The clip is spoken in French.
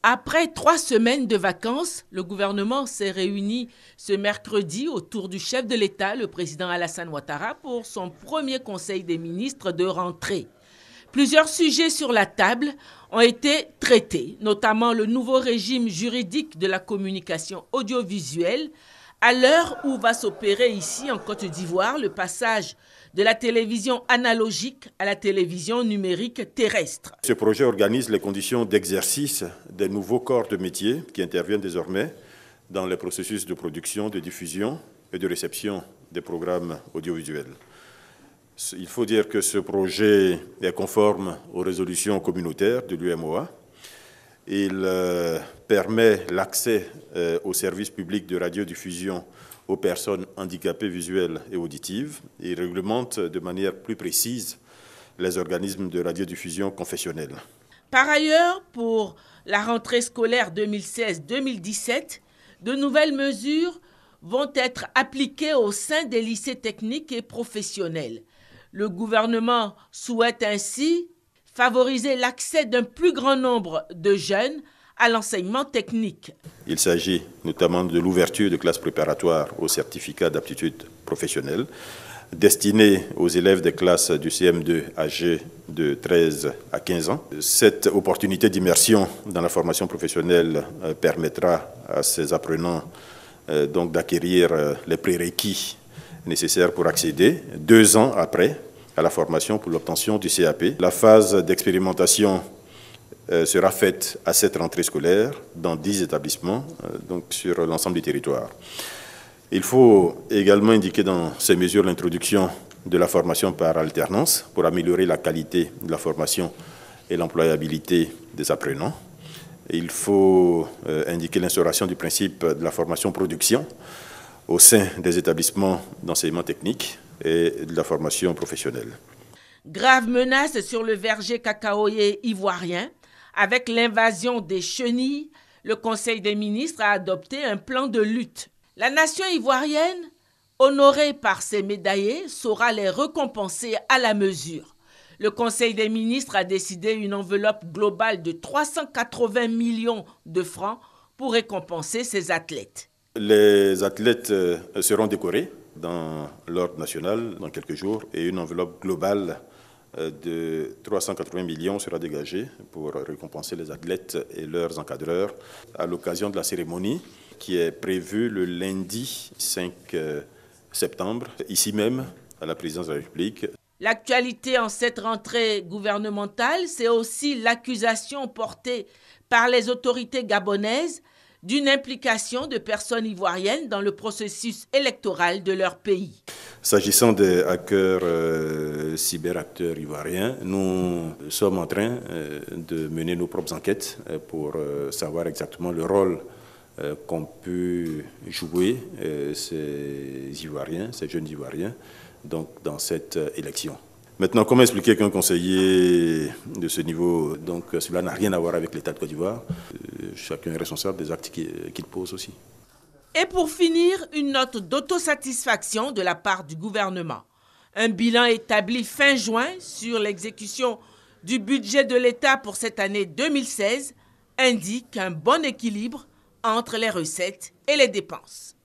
Après 3 semaines de vacances, le gouvernement s'est réuni ce mercredi autour du chef de l'État, le président Alassane Ouattara, pour son premier conseil des ministres de rentrée. Plusieurs sujets sur la table ont été traités, notamment le nouveau régime juridique de la communication audiovisuelle, à l'heure où va s'opérer ici en Côte d'Ivoire le passage de la télévision analogique à la télévision numérique terrestre. Ce projet organise les conditions d'exercice des nouveaux corps de métier qui interviennent désormais dans les processus de production, de diffusion et de réception des programmes audiovisuels. Il faut dire que ce projet est conforme aux résolutions communautaires de l'UMOA. Il permet l'accès aux services publics de radiodiffusion aux personnes handicapées visuelles et auditives. Il réglemente de manière plus précise les organismes de radiodiffusion confessionnels. Par ailleurs, pour la rentrée scolaire 2016-2017, de nouvelles mesures vont être appliquées au sein des lycées techniques et professionnels. Le gouvernement souhaite ainsi favoriser l'accès d'un plus grand nombre de jeunes à l'enseignement technique. Il s'agit notamment de l'ouverture de classes préparatoires au certificat d'aptitude professionnelle destinées aux élèves des classes du CM2 âgés de 13 à 15 ans. Cette opportunité d'immersion dans la formation professionnelle permettra à ces apprenants d'acquérir les prérequis nécessaires pour accéder 2 ans après à la formation pour l'obtention du CAP. La phase d'expérimentation sera faite à cette rentrée scolaire dans 10 établissements donc sur l'ensemble du territoire. Il faut également indiquer dans ces mesures l'introduction de la formation par alternance pour améliorer la qualité de la formation et l'employabilité des apprenants. Il faut indiquer l'instauration du principe de la formation-production au sein des établissements d'enseignement technique et de la formation professionnelle. Grave menace sur le verger cacaoyer ivoirien. Avec l'invasion des chenilles, le Conseil des ministres a adopté un plan de lutte. La nation ivoirienne, honorée par ses médaillés, saura les récompenser à la mesure. Le Conseil des ministres a décidé une enveloppe globale de 380 millions de francs pour récompenser ces athlètes. Les athlètes seront décorés dans l'ordre national dans quelques jours et une enveloppe globale de 380 millions sera dégagée pour récompenser les athlètes et leurs encadreurs à l'occasion de la cérémonie qui est prévue le lundi 5 septembre, ici même à la présidence de la République. L'actualité en cette rentrée gouvernementale, c'est aussi l'accusation portée par les autorités gabonaises d'une implication de personnes ivoiriennes dans le processus électoral de leur pays. S'agissant des hackers, cyberacteurs ivoiriens, nous sommes en train de mener nos propres enquêtes pour savoir exactement le rôle qu'ont pu jouer ces Ivoiriens, ces jeunes Ivoiriens, donc dans cette élection. Maintenant, comment expliquer qu'un conseiller de ce niveau, donc cela n'a rien à voir avec l'État de Côte d'Ivoire. Chacun est responsable des actes qu'il pose aussi. Et pour finir, une note d'autosatisfaction de la part du gouvernement. Un bilan établi fin juin sur l'exécution du budget de l'État pour cette année 2016 indique un bon équilibre entre les recettes et les dépenses.